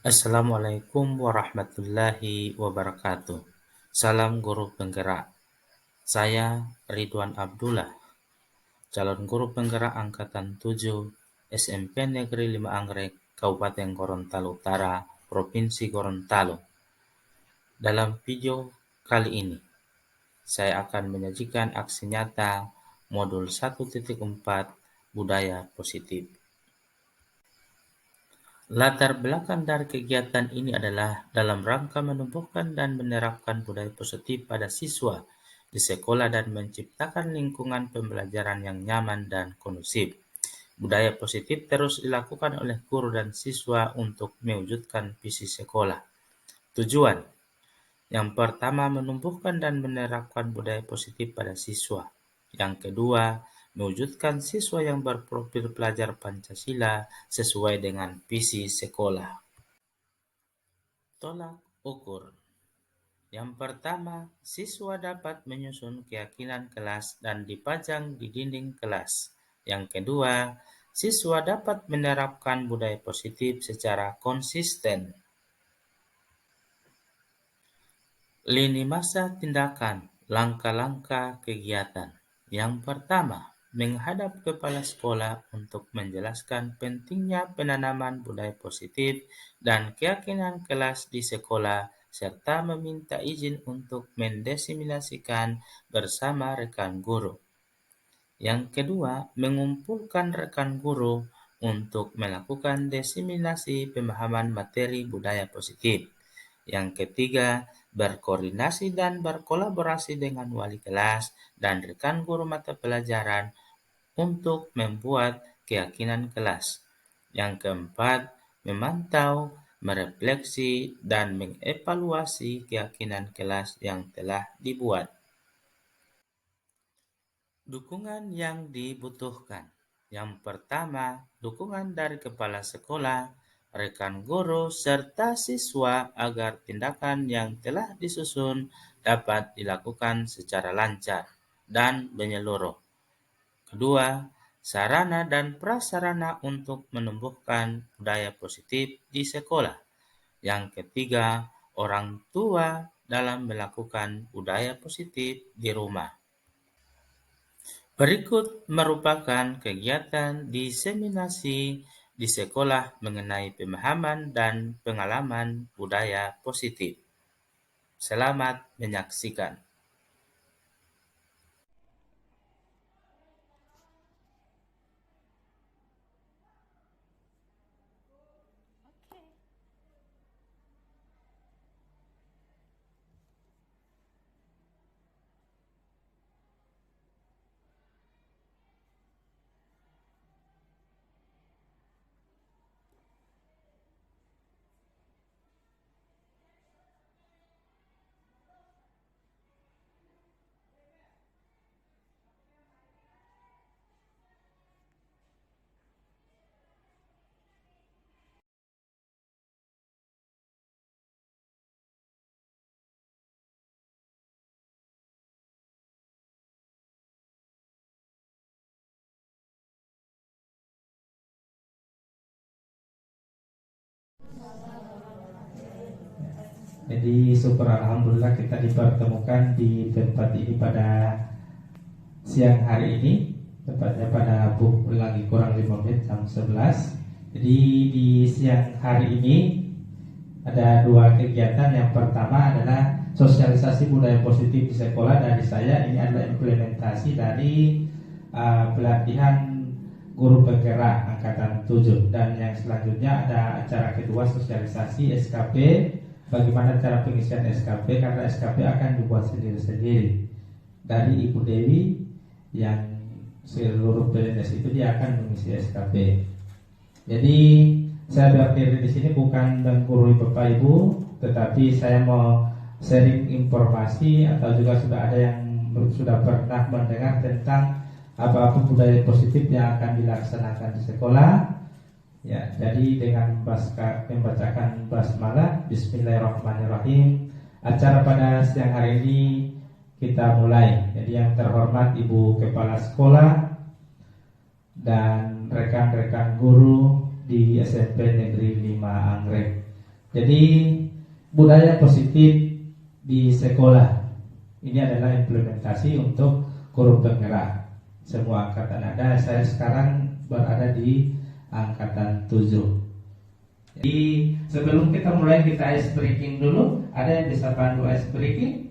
Assalamualaikum warahmatullahi wabarakatuh. Salam guru penggerak. Saya Ridwan Abdullah, calon guru penggerak angkatan 7 SMP Negeri 5 Anggrek, Kabupaten Gorontalo Utara, Provinsi Gorontalo. Dalam video kali ini, saya akan menyajikan aksi nyata modul 1.4 budaya positif. Latar belakang dari kegiatan ini adalah dalam rangka menumbuhkan dan menerapkan budaya positif pada siswa di sekolah dan menciptakan lingkungan pembelajaran yang nyaman dan kondusif. Budaya positif terus dilakukan oleh guru dan siswa untuk mewujudkan visi sekolah. Tujuan: yang pertama, menumbuhkan dan menerapkan budaya positif pada siswa. Yang kedua, mewujudkan siswa yang berprofil pelajar Pancasila sesuai dengan visi sekolah. Tolak ukur. Yang pertama, siswa dapat menyusun keyakinan kelas dan dipajang di dinding kelas. Yang kedua, siswa dapat menerapkan budaya positif secara konsisten. Lini masa tindakan, langkah-langkah kegiatan. Yang pertama, menghadap kepala sekolah untuk menjelaskan pentingnya penanaman budaya positif dan keyakinan kelas di sekolah, serta meminta izin untuk mendiseminasikan bersama rekan guru. Yang kedua, mengumpulkan rekan guru untuk melakukan diseminasi pemahaman materi budaya positif. Yang ketiga, berkoordinasi dan berkolaborasi dengan wali kelas dan rekan guru mata pelajaran untuk membuat keyakinan kelas. Yang keempat, memantau, merefleksi, dan mengevaluasi keyakinan kelas yang telah dibuat. Dukungan yang dibutuhkan. Yang pertama, dukungan dari kepala sekolah, rekan guru, serta siswa agar tindakan yang telah disusun dapat dilakukan secara lancar dan menyeluruh. Kedua, sarana dan prasarana untuk menumbuhkan budaya positif di sekolah. Yang ketiga, orang tua dalam melakukan budaya positif di rumah. Berikut merupakan kegiatan diseminasi di sekolah mengenai pemahaman dan pengalaman budaya positif. Selamat menyaksikan. Jadi syukur alhamdulillah kita dipertemukan di tempat ini pada siang hari ini, tepatnya pada pukul lagi kurang 5 menit jam 11. Jadi di siang hari ini ada dua kegiatan. Yang pertama adalah sosialisasi budaya positif di sekolah dari saya. Ini adalah implementasi dari pelatihan guru penggerak angkatan 7. Dan yang selanjutnya ada acara kedua, sosialisasi SKP. Bagaimana cara pengisian SKP, karena SKP akan dibuat sendiri-sendiri dari Ibu Dewi yang seluruh PNS itu dia akan mengisi SKP. Jadi saya berdiri di sini bukan menggurui Bapak Ibu, tetapi saya mau sharing informasi atau juga sudah ada yang sudah pernah mendengar tentang apa budaya positif yang akan dilaksanakan di sekolah. Ya, jadi dengan membacakan basmalah, Bismillahirrahmanirrahim, acara pada siang hari ini kita mulai. Jadi yang terhormat Ibu Kepala Sekolah dan rekan-rekan guru di SMP Negeri 5 Anggrek, Jadi budaya positif di sekolah ini adalah implementasi untuk guru penggerak. Semua angkatan ada, saya sekarang berada di angkatan 7. Jadi sebelum kita mulai, kita ice breaking dulu. Ada yang bisa pandu ice breaking?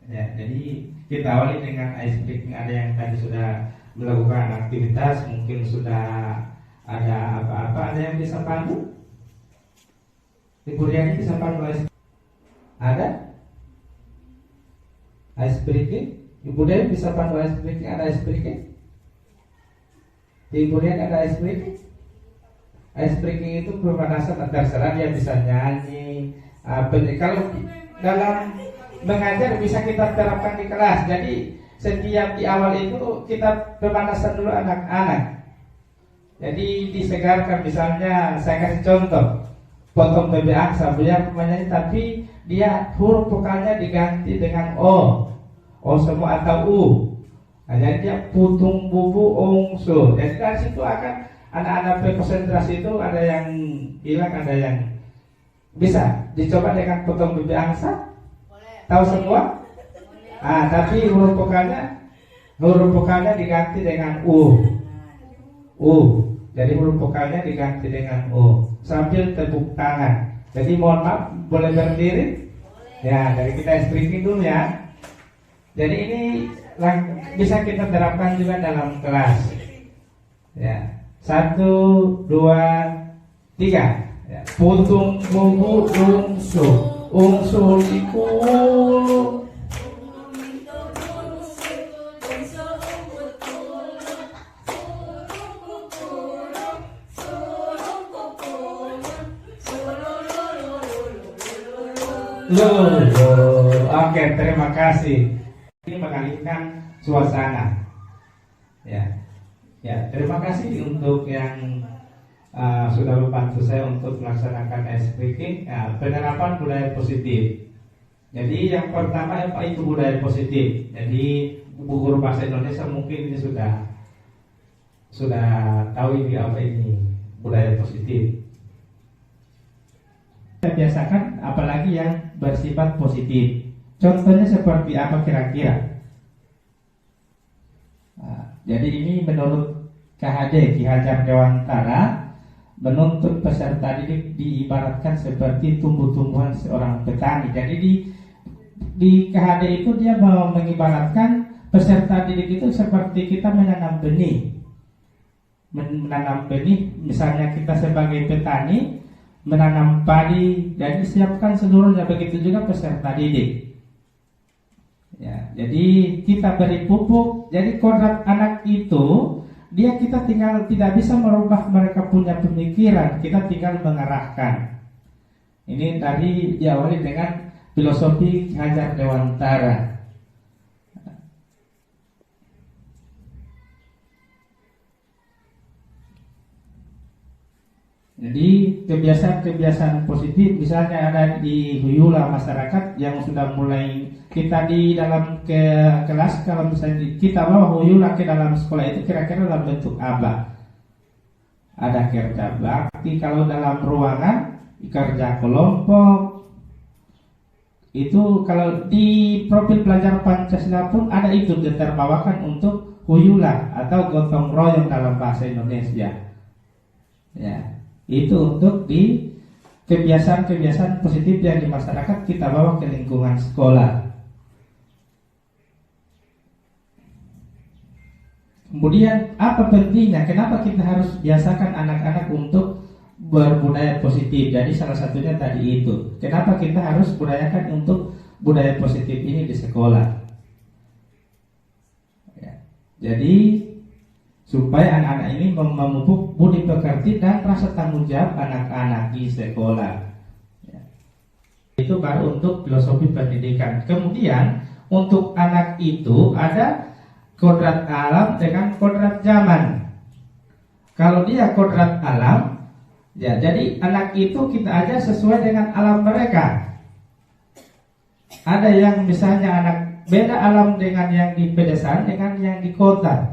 Ya, jadi kita awali dengan ice breaking. Ada yang tadi sudah melakukan aktivitas, mungkin sudah ada apa-apa. Ada yang bisa pandu? Ibu Riani bisa pandu ice breaking? Ada? Ice breaking? Ibu Riani bisa pandu ice breaking? Ada ice breaking? Ibu Riani ada ice breaking? Ice breaking itu bermanasan, terserah dia bisa nyanyi. Kalau dalam mengajar bisa kita terapkan di kelas. Jadi setiap di awal itu kita pemanasan dulu anak-anak. Jadi disegarkan, misalnya saya kasih contoh, potong bebek angsa, beliau menyanyi tapi dia huruf vokalnya diganti dengan O semua atau U. Nah, jadi dia putung bubu ongsu. Jadi dari situ akan anak-anak berkonsentrasi itu, ada yang hilang, ada yang bisa dicoba dengan potong bebek angsa. Tahu semua? Tapi huruf vokalnya diganti dengan U. Jadi huruf vokalnya diganti dengan U sambil tepuk tangan. Jadi mohon maaf, boleh berdiri? Ya, dari kita speaking dulu ya. Jadi ini bisa kita terapkan juga dalam kelas. Ya, 1, 2, 3. Ya. Putung bubu ungsu. Ungsu ikul. Oke, terima kasih. Ini mengalihkan suasana. Ya, terima kasih untuk yang sudah membantu saya untuk melaksanakan ice breaking. Penerapan budaya positif. Jadi yang pertama apa itu budaya positif? Jadi guru bahasa Indonesia mungkin ini sudah tahu ini apa ini budaya positif. Kita biasakan apalagi yang bersifat positif. Contohnya seperti apa kira-kira? Jadi ini menurut KHD, Ki Hajar Dewantara, menuntut peserta didik diibaratkan seperti tumbuh-tumbuhan seorang petani. Jadi di KHD itu dia mau mengibaratkan peserta didik itu seperti kita menanam benih. Menanam benih, misalnya kita sebagai petani menanam padi, jadi siapkan seluruhnya. Begitu juga peserta didik. Ya, jadi kita beri pupuk. Jadi kodrat anak itu kita tinggal tidak bisa merubah mereka punya pemikiran, kita tinggal mengarahkan. Ini tadi diawali dengan filosofi Hajar Dewantara. Jadi kebiasaan-kebiasaan positif, misalnya ada di Huyula masyarakat yang sudah mulai kita di dalam kelas, kalau misalnya kita bawa Huyula ke dalam sekolah itu kira-kira dalam bentuk apa? Ada kerja bakti, kalau dalam ruangan kerja kelompok. Itu kalau di profil pelajar Pancasila pun ada itu diterbawakan untuk Huyula atau gotong royong dalam bahasa Indonesia. Ya. Itu untuk di kebiasaan-kebiasaan positif yang di masyarakat kita bawa ke lingkungan sekolah. Kemudian apa pentingnya? Kenapa kita harus biasakan anak-anak untuk berbudaya positif? Jadi salah satunya tadi itu. Kenapa kita harus budayakan untuk budaya positif ini di sekolah? Ya. Jadi supaya anak-anak ini memupuk budi pekerti dan rasa tanggung jawab anak-anak di sekolah. Ya. Itu baru untuk filosofi pendidikan. Kemudian untuk anak itu ada kodrat alam dengan kodrat zaman. Kalau dia kodrat alam, ya jadi anak itu kita ajar sesuai dengan alam mereka. Ada yang misalnya anak beda alam dengan yang di pedesaan dengan yang di kota.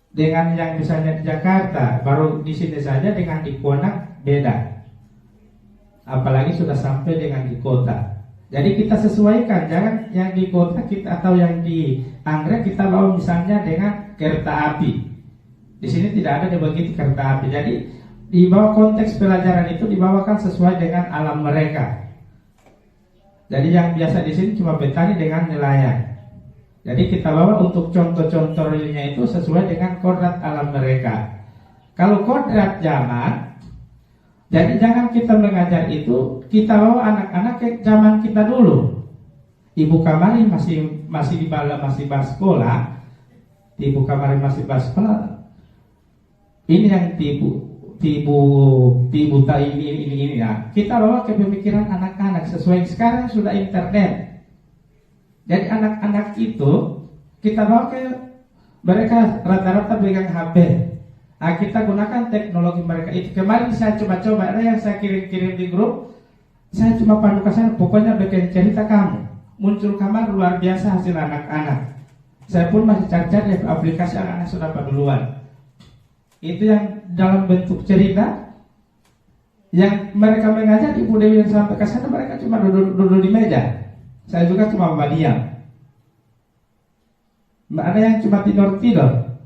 dengan yang misalnya di Jakarta, baru di sini saja dengan di Konak beda. Apalagi sudah sampai dengan di kota. Jadi kita sesuaikan, jangan yang di kota kita atau yang di Anggrek kita bawa misalnya dengan kereta api. Di sini tidak ada begitu kereta api. Jadi di bawah konteks pelajaran itu dibawakan sesuai dengan alam mereka. Jadi yang biasa di sini cuma petani dengan nelayan. Jadi kita bawa untuk contoh-contoh realnya itu sesuai dengan kodrat alam mereka. Kalau kodrat zaman, jadi jangan kita mengajar itu, kita bawa anak-anak ke zaman kita dulu. Ibu kamari masih di bala masih bahas sekolah. Ibu kamari masih bahas sekolah. Ini yang tibu tak ini ya. Kita bawa ke pemikiran anak-anak sesuai sekarang sudah internet. Jadi anak-anak itu kita bawa ke mereka rata-rata pegang HP. Nah, kita gunakan teknologi mereka itu. Kemarin saya coba-coba, ada yang saya kirim-kirim di grup. Saya cuma pandu ke sana, pokoknya bikin cerita kamu. Muncul kamar luar biasa hasil anak-anak. Saya pun masih cari-cari aplikasi anak-anak sudah pada duluan. Itu yang dalam bentuk cerita. Yang mereka mengajar, Ibu Dewi yang sampai ke sana, mereka cuma duduk di meja. Saya juga cuma diam. Ada yang cuma tidur-tidur.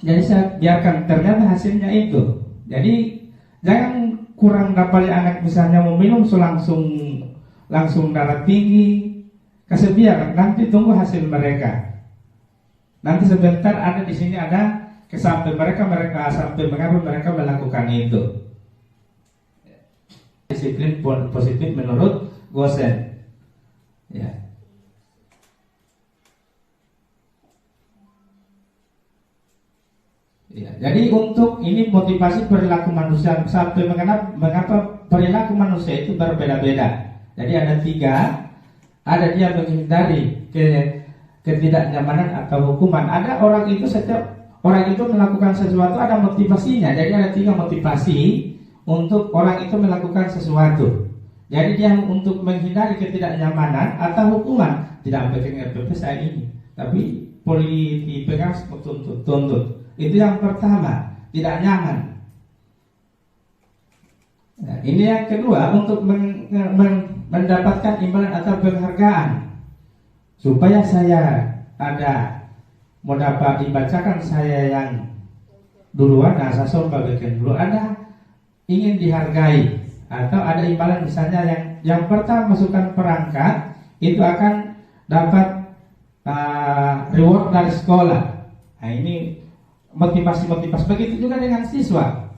Jadi saya biarkan, ternyata hasilnya itu. Jadi jangan kurang dapat anak misalnya mau minum langsung darah tinggi. Kasih biar, nanti tunggu hasil mereka. Nanti sebentar ada di sini ada kesampai mereka sampai mengaruh mereka melakukan itu. Disiplin positif menurut Gosen. Ya. Ya, jadi untuk ini motivasi perilaku manusia sampai mengapa perilaku manusia itu berbeda-beda. Jadi ada 3, ada dia menghindari ketidaknyamanan atau hukuman. Ada orang itu setiap orang itu melakukan sesuatu ada motivasinya. Jadi ada 3 motivasi untuk orang itu melakukan sesuatu. Jadi dia untuk menghindari ketidaknyamanan atau hukuman. Tidak pegang RPP saya ini, tapi poli dipegang tuntut. Itu yang pertama, tidak nyaman. Nah, ini yang kedua, untuk mendapatkan imbalan atau penghargaan. Supaya saya mau dapat dibacakan saya yang duluan, nah saya bagikan dulu, ada ingin dihargai atau ada imbalan misalnya yang pertama masukkan perangkat itu akan dapat reward dari sekolah. Nah ini motivasi begitu juga dengan siswa.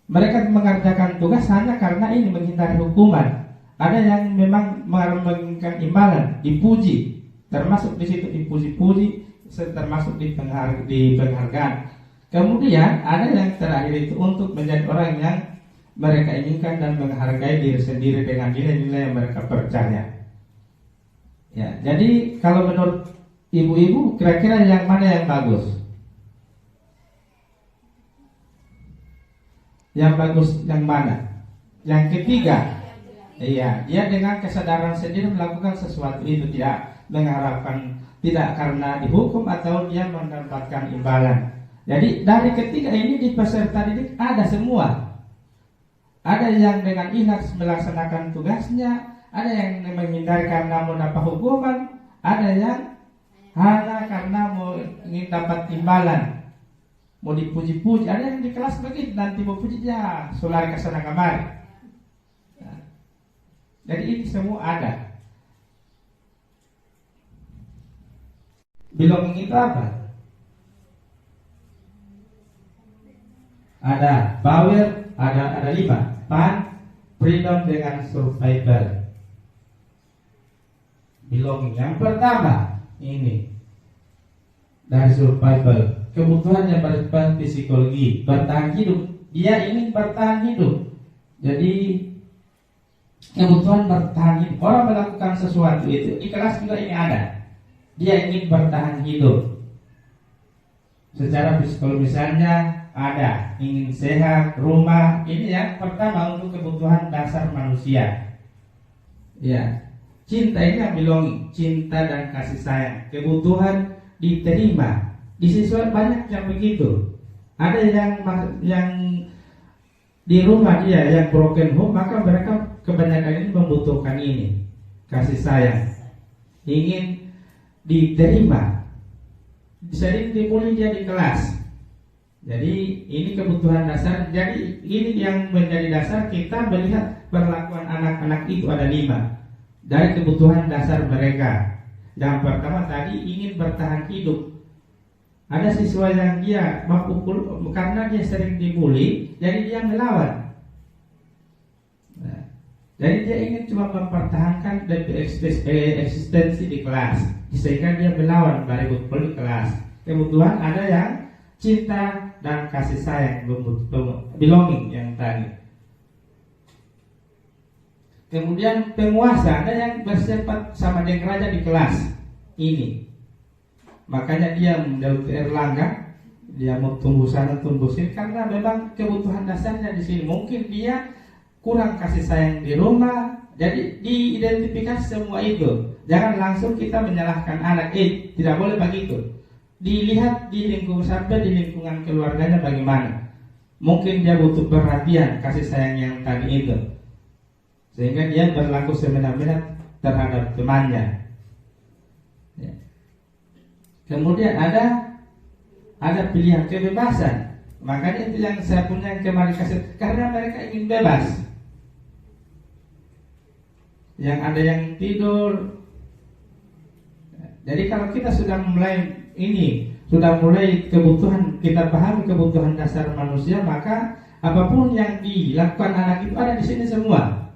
Mereka mengerjakan tugas hanya karena ini menghindari hukuman. Ada yang memang menginginkan imbalan, dipuji, termasuk di situ dipuji-puji, termasuk di penghargaan. Kemudian ada yang terakhir itu untuk menjadi orang yang mereka inginkan dan menghargai diri sendiri dengan nilai-nilai yang mereka percaya. Ya, jadi kalau menurut ibu-ibu kira-kira yang mana yang bagus? Yang bagus yang mana? Yang ketiga, iya, dia dengan kesadaran sendiri melakukan sesuatu itu, tidak mengharapkan, tidak karena dihukum atau dia mendapatkan imbalan. Jadi dari ketiga ini di peserta didik ada semua. Ada yang dengan ikhlas melaksanakan tugasnya, ada yang menghindari karena mau dapat hukuman, ada yang hanya karena mau ingin dapat imbalan. Mau dipuji-puji, ada yang di kelas begitu, nanti mau puji dia sulari ke sana kamar. Nah, jadi ini semua ada. Belonging itu apa? Ada power, ada 5. Fun, freedom dengan survival. Belonging yang pertama ini dari survival. Kebutuhannya bersifat psikologi, bertahan hidup. Dia ingin bertahan hidup. Jadi kebutuhan bertahan hidup. Orang melakukan sesuatu itu di kelas juga ini ada. Dia ingin bertahan hidup. Secara psikologi misalnya ada ingin sehat, rumah. Ini yang pertama untuk kebutuhan dasar manusia. Ya, cinta ini yang belonging, cinta dan kasih sayang. Kebutuhan diterima. Di siswa banyak yang begitu. Ada yang di rumah dia yang broken home, maka mereka kebanyakan ini membutuhkan ini, kasih sayang, ingin diterima, sering dibully dia di kelas. Jadi ini kebutuhan dasar. Jadi ini yang menjadi dasar kita melihat perlakuan anak-anak itu ada 5 dari kebutuhan dasar mereka. Yang pertama tadi ingin bertahan hidup. Ada siswa yang dia memukul karena dia sering dibully, jadi dia melawan. Nah, jadi dia ingin cuma mempertahankan eksistensi di kelas, sehingga dia melawan berebut di kelas. Kebutuhan ada yang cinta dan kasih sayang, belonging yang tadi. Kemudian penguasa, ada yang bersifat sama dengan raja di kelas ini. Makanya dia menjauh Erlangga, dia mau tumbuh sana tumbuh sini karena memang kebutuhan dasarnya di sini. Mungkin dia kurang kasih sayang di rumah, jadi diidentifikasi semua itu. Jangan langsung kita menyalahkan anak, tidak boleh begitu. Dilihat di lingkungan sampai di lingkungan keluarganya bagaimana. Mungkin dia butuh perhatian, kasih sayang yang tadi itu, sehingga dia berlaku semena-mena terhadap temannya. Ya. Kemudian ada pilihan kebebasan. Makanya itu yang saya punya kemarin kasih, karena mereka ingin bebas. Yang ada yang tidur. Jadi kalau kita sudah mulai kebutuhan, kita pahami kebutuhan dasar manusia, maka apapun yang dilakukan anak itu ada di sini semua.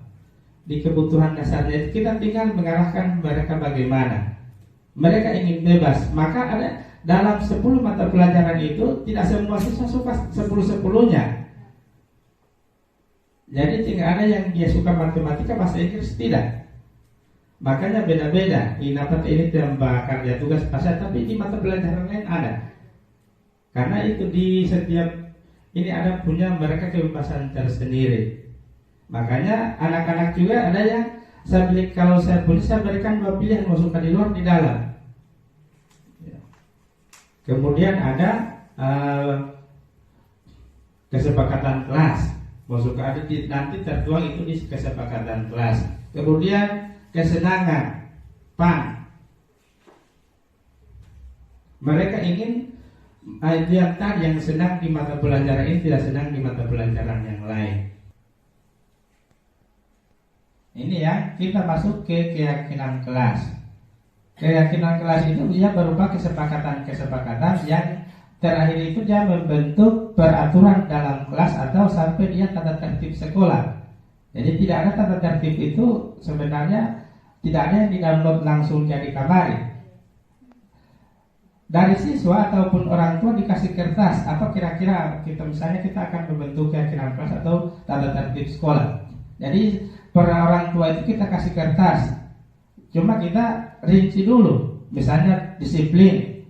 Di kebutuhan dasarnya itu kita tinggal mengarahkan mereka bagaimana. Mereka ingin bebas, maka ada dalam 10 mata pelajaran itu tidak semua siswa suka 10-10-nya. Jadi tinggal ada yang dia suka matematika, bahasa Inggris tidak. Makanya beda-beda. Ini tambah kerja tugas pasar, tapi di mata pelajaran lain ada. Karena itu di setiap ini ada punya mereka kebebasan tersendiri. Makanya anak-anak juga ada yang kalau saya berikan 2 pilihan, mau suka di luar di dalam. Kemudian ada kesepakatan kelas, mau suka ada nanti tertuang itu di kesepakatan kelas. Kemudian kesenangan, mereka ingin yang senang di mata pelajaran ini tidak senang di mata pelajaran yang lain. Ini ya, kita masuk ke keyakinan kelas. Keyakinan kelas itu dia berupa kesepakatan-kesepakatan yang terakhir itu dia membentuk peraturan dalam kelas atau sampai dia tata tertib sekolah. Jadi tidak ada tata tertib itu sebenarnya tidak ada yang di-download langsung jadi kamari. Dari siswa ataupun orang tua dikasih kertas, apa kira-kira misalnya kita akan membentuk keyakinan kelas atau tata tertib sekolah. Jadi per orang tua itu kita kasih kertas, cuma kita rinci dulu, misalnya disiplin.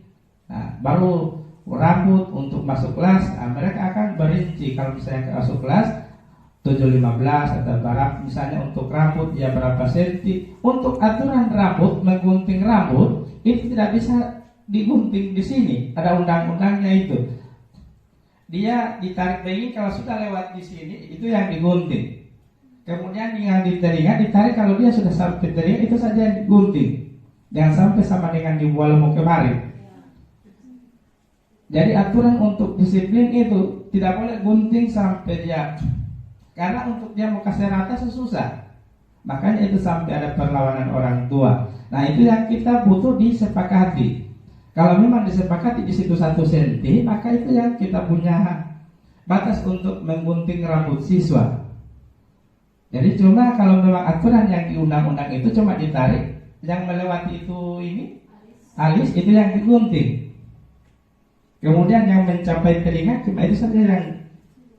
Nah, baru rambut untuk masuk kelas, mereka akan berinci kalau misalnya masuk kelas 7.15 atau berapa, misalnya untuk rambut ya berapa senti. Untuk aturan rambut, menggunting rambut itu tidak bisa digunting di sini, ada undang-undangnya itu. Dia ditarik begini, kalau sudah lewat di sini itu yang digunting. Kemudian tinggal di telinga ditarik, kalau dia sudah sampai telinga itu saja yang digunting. Jangan sampai sama dengan dibual mau kemarin. Jadi aturan untuk disiplin itu tidak boleh gunting sampai dia, karena untuk dia mau kasih rata susah. Makanya itu sampai ada perlawanan orang tua. Nah itu yang kita butuh disepakati. Kalau memang disepakati di situ 1 senti, maka itu yang kita punya batas untuk menggunting rambut siswa. Jadi cuma kalau memang aturan yang di undang-undang itu cuma ditarik, yang melewati itu ini alis itu yang digunting. Kemudian yang mencapai telinga cuma itu saja yang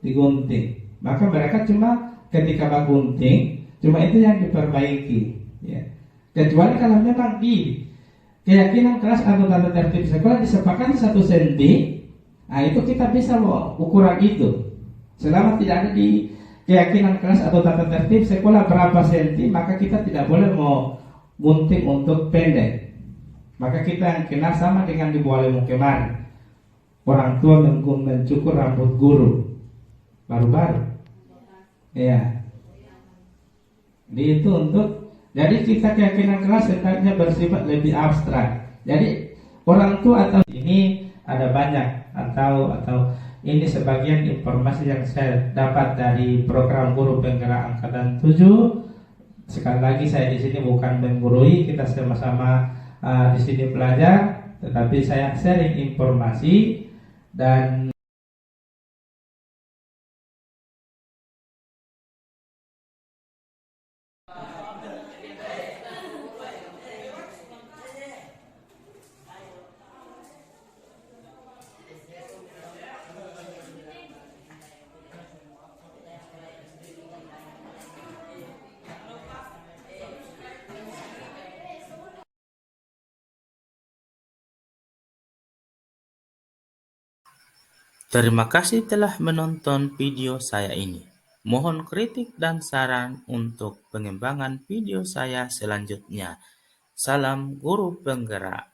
digunting. Maka mereka cuma ketika menggunting cuma itu yang diperbaiki, ya. Kecuali kalau memang di keyakinan kelas atau tata tertib sekolah disepakati 1 senti, nah itu kita bisa ukuran itu. Selama tidak ada di keyakinan kelas atau tata tertib sekolah berapa senti, maka kita tidak boleh mau gunting untuk pendek. Maka kita yang kenal sama dengan di Buale Mukemar, orang tua mencukur rambut guru baru-baru. Ya, itu untuk, jadi kita keyakinan kelas sebenarnya bersifat lebih abstrak. Jadi orang tua atau ini ada banyak atau ini sebagian informasi yang saya dapat dari program guru penggerak angkatan 7. Sekali lagi saya di sini bukan menggurui, kita sama-sama di sini belajar, tetapi saya sharing informasi dan Terima kasih telah menonton video saya ini. Mohon kritik dan saran untuk pengembangan video saya selanjutnya. Salam Guru Penggerak.